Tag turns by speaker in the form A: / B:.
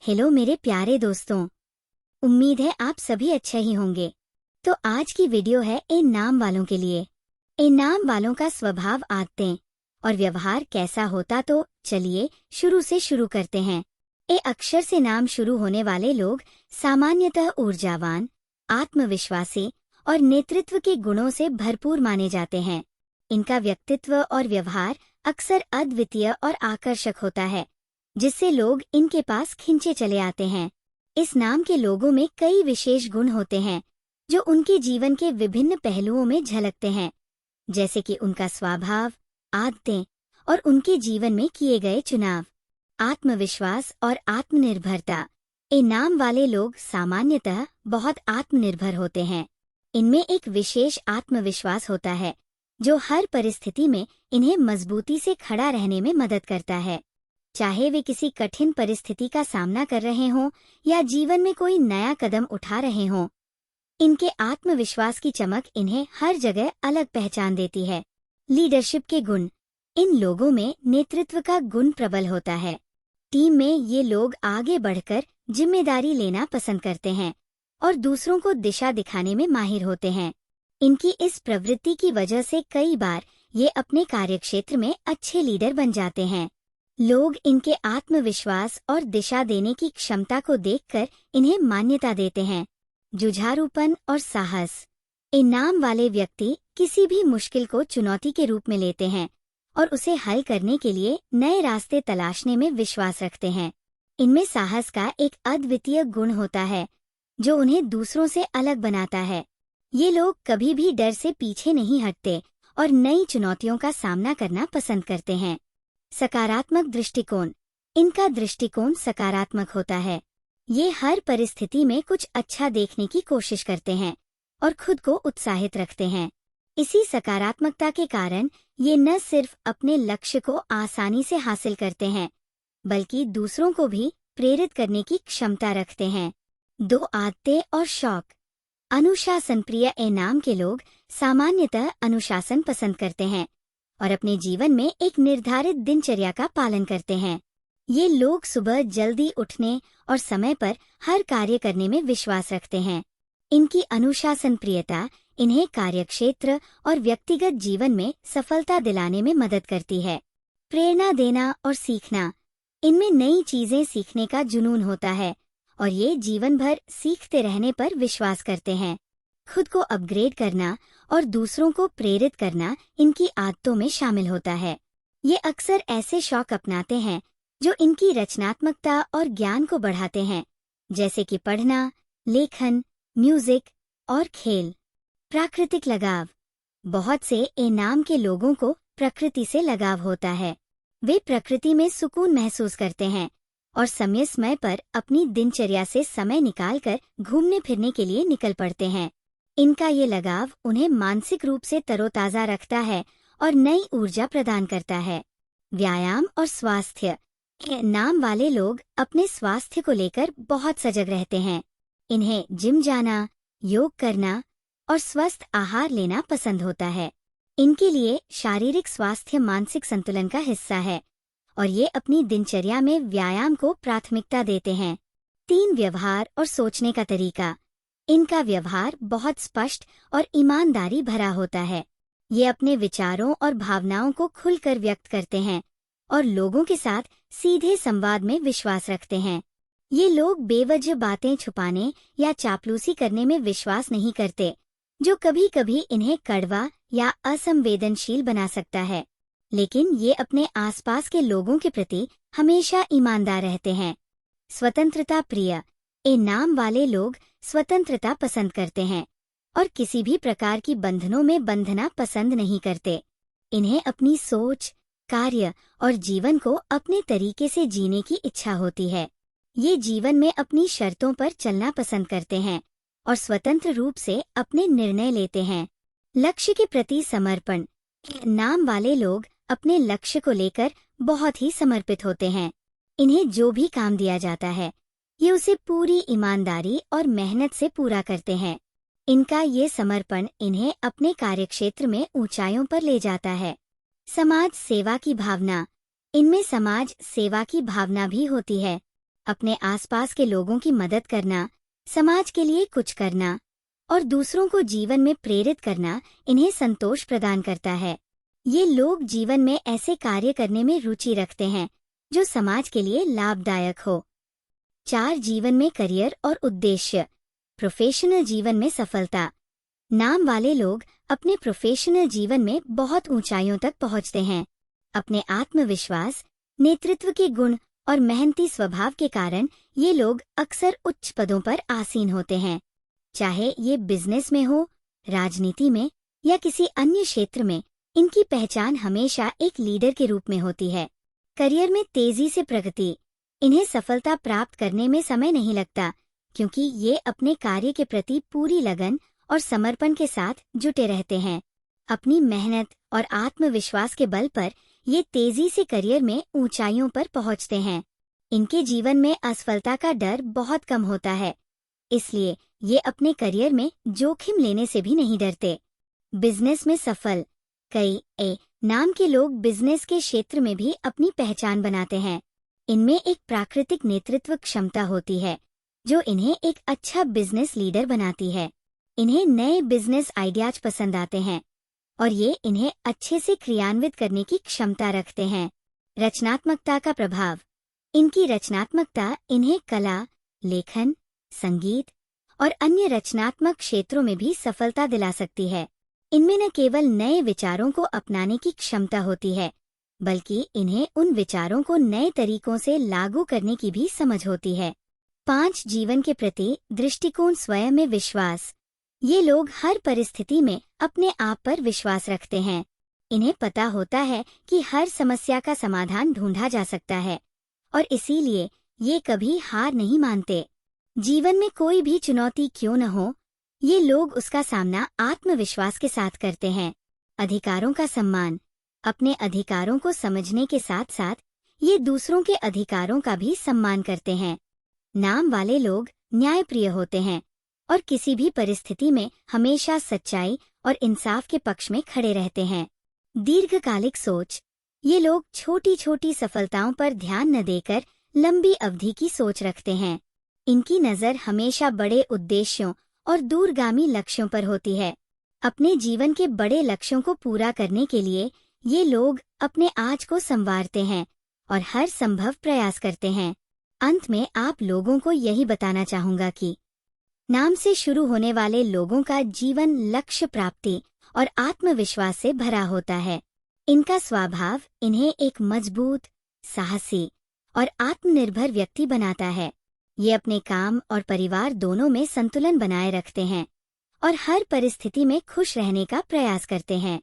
A: Hello मेरे प्यारे दोस्तों। उम्मीद है आप सभी अच्छे ही होंगे। तो आज की वीडियो है इन नाम वालों के लिए। इन नाम वालों का स्वभाव, आदतें और व्यवहार कैसा होता, तो चलिए शुरू से शुरू करते हैं। ए अक्षर से नाम शुरू होने वाले लोग सामान्यतः ऊर्जावान, आत्मविश्वासी और नेतृत्व के गुणों से भरपूर माने जाते हैं। इनका व्यक्तित्व और व्यवहार अक्सर अद्वितीय और आकर्षक होता है, जिससे लोग इनके पास खिंचे चले आते हैं। इस नाम के लोगों में कई विशेष गुण होते हैं जो उनके जीवन के विभिन्न पहलुओं में झलकते हैं, जैसे कि उनका स्वभाव, आदतें और उनके जीवन में किए गए चुनाव। आत्मविश्वास और आत्मनिर्भरता। ये नाम वाले लोग सामान्यतः बहुत आत्मनिर्भर होते हैं। इनमें एक विशेष आत्मविश्वास होता है जो हर परिस्थिति में इन्हें मजबूती से खड़ा रहने में मदद करता है। चाहे वे किसी कठिन परिस्थिति का सामना कर रहे हों या जीवन में कोई नया कदम उठा रहे हों, इनके आत्मविश्वास की चमक इन्हें हर जगह अलग पहचान देती है। लीडरशिप के गुण। इन लोगों में नेतृत्व का गुण प्रबल होता है। टीम में ये लोग आगे बढ़कर जिम्मेदारी लेना पसंद करते हैं और दूसरों को दिशा दिखाने में माहिर होते हैं। इनकी इस प्रवृत्ति की वजह से कई बार ये अपने कार्यक्षेत्र में अच्छे लीडर बन जाते हैं। लोग इनके आत्मविश्वास और दिशा देने की क्षमता को देखकर इन्हें मान्यता देते हैं। जुझारूपन और साहस। इन नाम वाले व्यक्ति किसी भी मुश्किल को चुनौती के रूप में लेते हैं और उसे हल करने के लिए नए रास्ते तलाशने में विश्वास रखते हैं। इनमें साहस का एक अद्वितीय गुण होता है जो उन्हें दूसरों से अलग बनाता है। ये लोग कभी भी डर से पीछे नहीं हटते और नई चुनौतियों का सामना करना पसंद करते हैं। सकारात्मक दृष्टिकोण। इनका दृष्टिकोण सकारात्मक होता है। ये हर परिस्थिति में कुछ अच्छा देखने की कोशिश करते हैं और खुद को उत्साहित रखते हैं। इसी सकारात्मकता के कारण ये न सिर्फ अपने लक्ष्य को आसानी से हासिल करते हैं, बल्कि दूसरों को भी प्रेरित करने की क्षमता रखते हैं। 2 आदतें और शौक। अनुशासन प्रिय ए नाम के लोग सामान्यतः अनुशासन पसंद करते हैं और अपने जीवन में एक निर्धारित दिनचर्या का पालन करते हैं। ये लोग सुबह जल्दी उठने और समय पर हर कार्य करने में विश्वास रखते हैं। इनकी अनुशासन प्रियता इन्हें कार्यक्षेत्र और व्यक्तिगत जीवन में सफलता दिलाने में मदद करती है। प्रेरणा देना और सीखना। इनमें नई चीजें सीखने का जुनून होता है और ये जीवन भर सीखते रहने पर विश्वास करते हैं। खुद को अपग्रेड करना और दूसरों को प्रेरित करना इनकी आदतों में शामिल होता है। ये अक्सर ऐसे शौक अपनाते हैं जो इनकी रचनात्मकता और ज्ञान को बढ़ाते हैं, जैसे कि पढ़ना, लेखन, म्यूजिक और खेल। प्राकृतिक लगाव। बहुत से ए नाम के लोगों को प्रकृति से लगाव होता है। वे प्रकृति में सुकून महसूस करते हैं और समय समय पर अपनी दिनचर्या से समय निकालकर घूमने फिरने के लिए निकल पड़ते हैं। इनका ये लगाव उन्हें मानसिक रूप से तरोताजा रखता है और नई ऊर्जा प्रदान करता है। व्यायाम और स्वास्थ्य। नाम वाले लोग अपने स्वास्थ्य को लेकर बहुत सजग रहते हैं। इन्हें जिम जाना, योग करना और स्वस्थ आहार लेना पसंद होता है। इनके लिए शारीरिक स्वास्थ्य मानसिक संतुलन का हिस्सा है और ये अपनी दिनचर्या में व्यायाम को प्राथमिकता देते हैं। 3 व्यवहार और सोचने का तरीका। इनका व्यवहार बहुत स्पष्ट और ईमानदारी भरा होता है। ये अपने विचारों और भावनाओं को खुलकर व्यक्त करते हैं और लोगों के साथ सीधे संवाद में विश्वास रखते हैं। ये लोग बेवजह बातें छुपाने या चापलूसी करने में विश्वास नहीं करते, जो कभी कभी इन्हें कड़वा या असंवेदनशील बना सकता है। लेकिन ये अपने आसपास के लोगों के प्रति हमेशा ईमानदार रहते हैं। स्वतंत्रता प्रिय। ए नाम वाले लोग स्वतंत्रता पसंद करते हैं और किसी भी प्रकार की बंधनों में बंधना पसंद नहीं करते। इन्हें अपनी सोच, कार्य और जीवन को अपने तरीके से जीने की इच्छा होती है। ये जीवन में अपनी शर्तों पर चलना पसंद करते हैं और स्वतंत्र रूप से अपने निर्णय लेते हैं। लक्ष्य के प्रति समर्पण। नाम वाले लोग अपने लक्ष्य को लेकर बहुत ही समर्पित होते हैं। इन्हें जो भी काम दिया जाता है, ये उसे पूरी ईमानदारी और मेहनत से पूरा करते हैं। इनका ये समर्पण इन्हें अपने कार्यक्षेत्र में ऊंचाइयों पर ले जाता है। समाज सेवा की भावना। इनमें समाज सेवा की भावना भी होती है। अपने आसपास के लोगों की मदद करना, समाज के लिए कुछ करना और दूसरों को जीवन में प्रेरित करना इन्हें संतोष प्रदान करता है। ये लोग जीवन में ऐसे कार्य करने में रुचि रखते हैं जो समाज के लिए लाभदायक हो। 4 जीवन में करियर और उद्देश्य। प्रोफेशनल जीवन में सफलता। नाम वाले लोग अपने प्रोफेशनल जीवन में बहुत ऊंचाइयों तक पहुंचते हैं। अपने आत्मविश्वास, नेतृत्व के गुण और मेहनती स्वभाव के कारण ये लोग अक्सर उच्च पदों पर आसीन होते हैं। चाहे ये बिजनेस में हो, राजनीति में या किसी अन्य क्षेत्र में, इनकी पहचान हमेशा एक लीडर के रूप में होती है। करियर में तेजी से प्रगति। इन्हें सफलता प्राप्त करने में समय नहीं लगता क्योंकि ये अपने कार्य के प्रति पूरी लगन और समर्पण के साथ जुटे रहते हैं। अपनी मेहनत और आत्मविश्वास के बल पर ये तेजी से करियर में ऊंचाइयों पर पहुंचते हैं। इनके जीवन में असफलता का डर बहुत कम होता है, इसलिए ये अपने करियर में जोखिम लेने से भी नहीं डरते। बिजनेस में सफल। कई नाम के लोग बिजनेस के क्षेत्र में भी अपनी पहचान बनाते हैं। इनमें एक प्राकृतिक नेतृत्व क्षमता होती है जो इन्हें एक अच्छा बिजनेस लीडर बनाती है। इन्हें नए बिजनेस आइडियाज पसंद आते हैं और ये इन्हें अच्छे से क्रियान्वित करने की क्षमता रखते हैं। रचनात्मकता का प्रभाव। इनकी रचनात्मकता इन्हें कला, लेखन, संगीत और अन्य रचनात्मक क्षेत्रों में भी सफलता दिला सकती है। इनमें न केवल नए विचारों को अपनाने की क्षमता होती है, बल्कि इन्हें उन विचारों को नए तरीकों से लागू करने की भी समझ होती है। 5 जीवन के प्रति दृष्टिकोण। स्वयं में विश्वास। ये लोग हर परिस्थिति में अपने आप पर विश्वास रखते हैं। इन्हें पता होता है कि हर समस्या का समाधान ढूंढा जा सकता है और इसीलिए ये कभी हार नहीं मानते। जीवन में कोई भी चुनौती क्यों न हो, ये लोग उसका सामना आत्मविश्वास के साथ करते हैं। अधिकारों का सम्मान। अपने अधिकारों को समझने के साथ साथ ये दूसरों के अधिकारों का भी सम्मान करते हैं। नाम वाले लोग न्यायप्रिय होते हैं और किसी भी परिस्थिति में हमेशा सच्चाई और इंसाफ के पक्ष में खड़े रहते हैं। दीर्घकालिक सोच। ये लोग छोटी छोटी सफलताओं पर ध्यान न देकर लंबी अवधि की सोच रखते हैं। इनकी नज़र हमेशा बड़े उद्देश्यों और दूरगामी लक्ष्यों पर होती है। अपने जीवन के बड़े लक्ष्यों को पूरा करने के लिए ये लोग अपने आज को संवारते हैं और हर संभव प्रयास करते हैं। अंत में आप लोगों को यही बताना चाहूंगा कि नाम से शुरू होने वाले लोगों का जीवन लक्ष्य प्राप्ति और आत्मविश्वास से भरा होता है। इनका स्वभाव इन्हें एक मजबूत, साहसी और आत्मनिर्भर व्यक्ति बनाता है। ये अपने काम और परिवार दोनों में संतुलन बनाए रखते हैं और हर परिस्थिति में खुश रहने का प्रयास करते हैं।